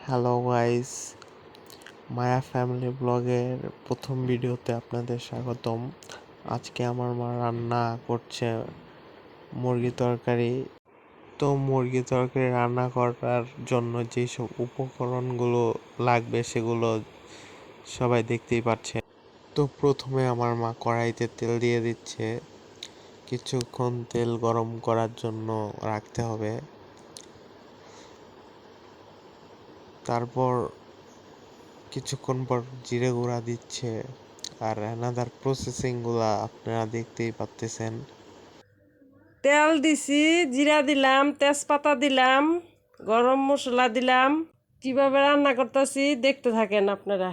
Hello guys, মায়া family ব্লগের প্রথম ভিডিওতে আপনাদের স্বাগতম। আজকে আমার মা রান্না করছে মুরগি তরকারি। তো মুরগি তরকারি রান্না করার জন্য যেসব উপকরণগুলো লাগবে সেগুলো সবাই দেখতেই পাচ্ছেন। তো প্রথমে আমার মা কড়াইতে তেল দিয়ে দিচ্ছে, কিছুক্ষণ তেল গরম করার জন্য রাখতে হবে। তারপর কিছুক্ষণ পর জিরে গুঁড়া দিচ্ছে, আর অ্যানাদার প্রসেসিংগুলা আপনারা দেখতেই পাচ্তেছেন। তেল দিছি, জিরা দিলাম, তেজপাতা দিলাম, গরম মশলা দিলাম। কিভাবে রান্না করতেছি দেখতে থাকেন আপনারা।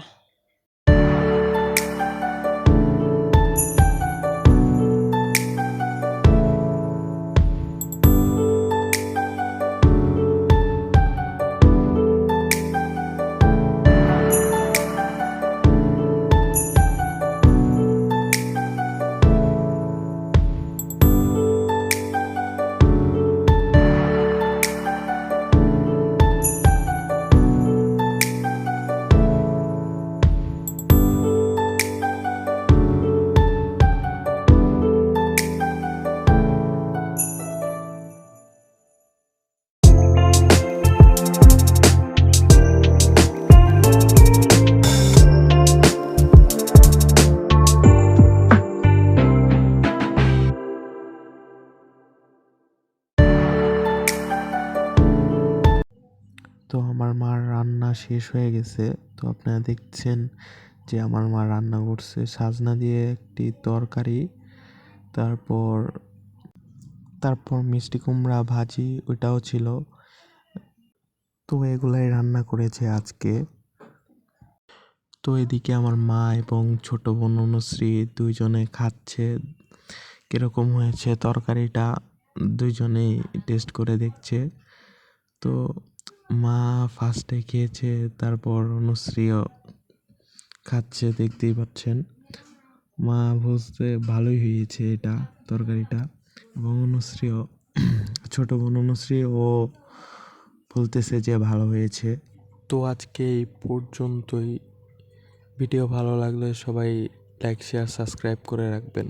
তো আমার মার রান্না শেষ হয়ে গেছে। তো আপনারা দেখছেন যে আমার মা রান্না করছে সাজনা দিয়ে একটি তরকারি, তারপর তারপর মিষ্টি কুমড়া ভাজি ওইটাও ছিল। তো এগুলাই রান্না করেছে আজকে। তো এদিকে আমার মা এবং ছোট বোন অনুশ্রী দুইজনে খাচ্ছে। কিরকম হয়েছে তরকারিটা দুইজনেই টেস্ট করে দেখছে। তো মা ফার্স্টে খেয়েছে, তারপর অনুশ্রীও খাচ্ছে, দেখতেই পাচ্ছেন। মা বলতে ভালোই হয়েছে এটা তরকারিটা, এবং অনুশ্রীও ছোট বোন অনুশ্রী ও বলতেছে যে ভালো হয়েছে। তো আজকে এই পর্যন্তই। ভিডিও ভালো লাগলে সবাই লাইক শেয়ার সাবস্ক্রাইব করে রাখবেন।